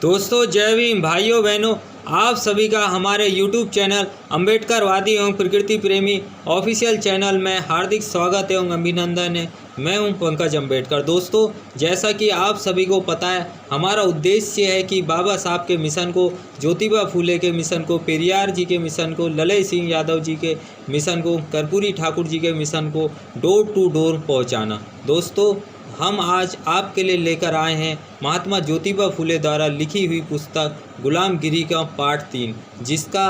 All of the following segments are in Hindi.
दोस्तों जय भीम भाइयों बहनों, आप सभी का हमारे YouTube चैनल अम्बेडकरवादी एवं प्रकृति प्रेमी ऑफिशियल चैनल में हार्दिक स्वागत एवं अभिनंदन है। मैं हूं पंकज अम्बेडकर। दोस्तों जैसा कि आप सभी को पता है, हमारा उद्देश्य है कि बाबा साहब के मिशन को, ज्योतिबा फूले के मिशन को, पेरियार जी के मिशन को, ललई सिंह यादव जी के मिशन को, कर्पूरी ठाकुर जी के मिशन को डोर टू डोर पहुँचाना। दोस्तों हम आज आपके लिए लेकर आए हैं महात्मा ज्योतिबा फूले द्वारा लिखी हुई पुस्तक गुलामगिरी का पार्ट 3, जिसका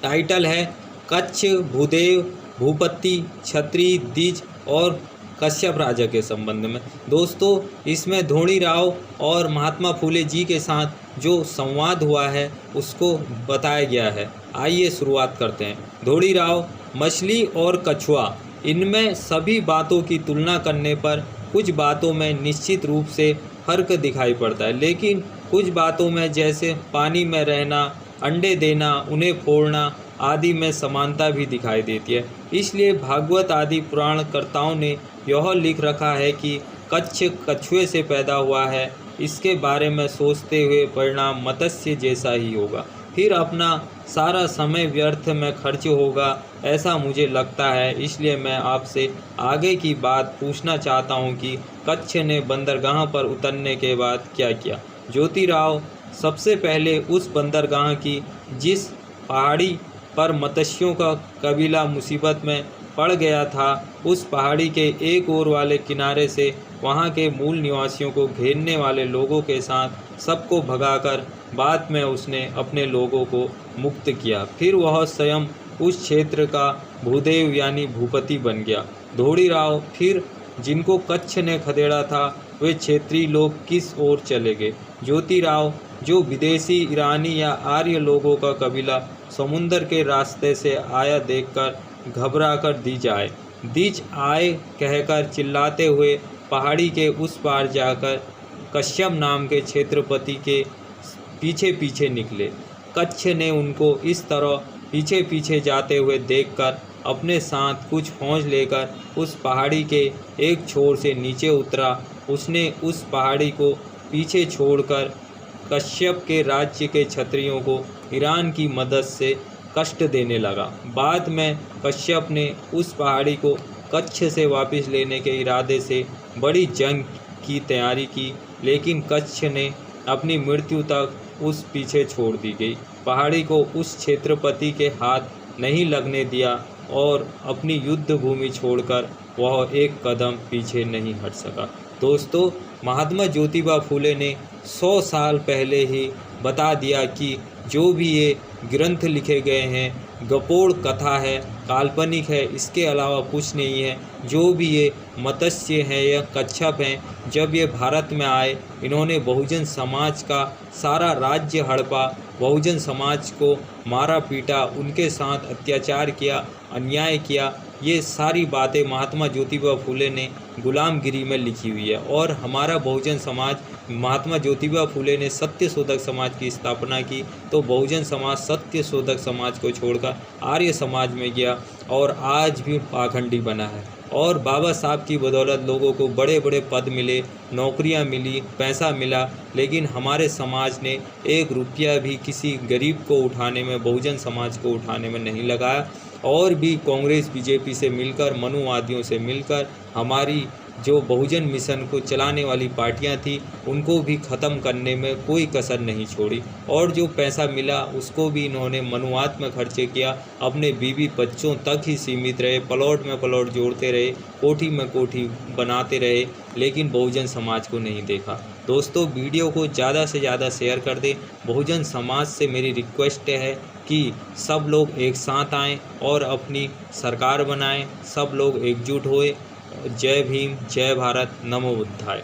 टाइटल है कच्छ, भूदेव, भूपति, क्षत्रिय, द्विज और कश्यप राजा के संबंध में। दोस्तों इसमें धोनी राव और महात्मा फूले जी के साथ जो संवाद हुआ है उसको बताया गया है। आइए शुरुआत करते हैं। धोनी राव, मछली और कछुआ, इनमें सभी बातों की तुलना करने पर कुछ बातों में निश्चित रूप से फर्क दिखाई पड़ता है, लेकिन कुछ बातों में जैसे पानी में रहना, अंडे देना, उन्हें फोड़ना आदि में समानता भी दिखाई देती है। इसलिए भागवत आदि पुराणकर्ताओं ने यह लिख रखा है कि कच्छ कछुए से पैदा हुआ है। इसके बारे में सोचते हुए परिणाम मत्स्य जैसा ही होगा, फिर अपना सारा समय व्यर्थ में खर्च होगा, ऐसा मुझे लगता है। इसलिए मैं आपसे आगे की बात पूछना चाहता हूं कि कच्छ ने बंदरगाह पर उतरने के बाद क्या किया। ज्योतिराव सबसे पहले उस बंदरगाह की जिस पहाड़ी पर मत्स्यों का कबीला मुसीबत में पड़ गया था, उस पहाड़ी के एक ओर वाले किनारे से वहां के मूल निवासियों को घेरने वाले लोगों के साथ सबको भगाकर बाद में उसने अपने लोगों को मुक्त किया। फिर वह स्वयं उस क्षेत्र का भूदेव यानी भूपति बन गया। धोनी राव फिर जिनको कच्छ ने खदेड़ा था वे क्षेत्रीय लोग किस ओर चले गए। ज्योतिराव जो विदेशी, ईरानी या आर्य लोगों का कबीला समुंदर के रास्ते से आया देखकर घबराकर द्विज आए कहकर चिल्लाते हुए पहाड़ी के उस पार जाकर कश्यप नाम के क्षेत्रपति के पीछे पीछे निकले। कच्छ ने उनको इस तरह पीछे पीछे जाते हुए देखकर अपने साथ कुछ फौज लेकर उस पहाड़ी के एक छोर से नीचे उतरा। उसने उस पहाड़ी को पीछे छोड़कर कश्यप के राज्य के क्षत्रियों को ईरान की मदद से कष्ट देने लगा। बाद में कश्यप ने उस पहाड़ी को कच्छ से वापस लेने के इरादे से बड़ी जंग की तैयारी की, लेकिन कच्छ ने अपनी मृत्यु तक उस पीछे छोड़ दी गई पहाड़ी को उस क्षेत्रपति के हाथ नहीं लगने दिया और अपनी युद्ध भूमि छोड़कर वह एक कदम पीछे नहीं हट सका। दोस्तों महात्मा ज्योतिबा फूले ने 100 साल पहले ही बता दिया कि जो भी ये ग्रंथ लिखे गए हैं गपोड़ कथा है, काल्पनिक है, इसके अलावा कुछ नहीं है। जो भी ये मत्स्य हैं या कच्छप हैं, जब ये भारत में आए इन्होंने बहुजन समाज का सारा राज्य हड़पा, बहुजन समाज को मारा पीटा, उनके साथ अत्याचार किया, अन्याय किया। ये सारी बातें महात्मा ज्योतिबा फूले ने गुलामगिरी में लिखी हुई है। और हमारा बहुजन समाज, महात्मा ज्योतिबा फूले ने सत्य शोधक समाज की स्थापना की, तो बहुजन समाज सत्य शोधक समाज को छोड़कर आर्य समाज में गया और आज भी पाखंडी बना है। और बाबा साहब की बदौलत लोगों को बड़े बड़े पद मिले, नौकरियां मिली, पैसा मिला, लेकिन हमारे समाज ने 1 रुपया भी किसी गरीब को उठाने में, बहुजन समाज को उठाने में नहीं लगाया। और भी कांग्रेस बीजेपी से मिलकर, मनुवादियों से मिलकर हमारी जो बहुजन मिशन को चलाने वाली पार्टियां थी उनको भी ख़त्म करने में कोई कसर नहीं छोड़ी। और जो पैसा मिला उसको भी इन्होंने मनुवाद में खर्चे किया, अपने बीवी बच्चों तक ही सीमित रहे, प्लॉट में प्लॉट जोड़ते रहे, कोठी में कोठी बनाते रहे, लेकिन बहुजन समाज को नहीं देखा। दोस्तों वीडियो को ज़्यादा से ज़्यादा शेयर कर दें। बहुजन समाज से मेरी रिक्वेस्ट है कि सब लोग एक साथ आएँ और अपनी सरकार बनाएं, सब लोग एकजुट होए। जय भीम, जय भारत, नमो बुद्धाय।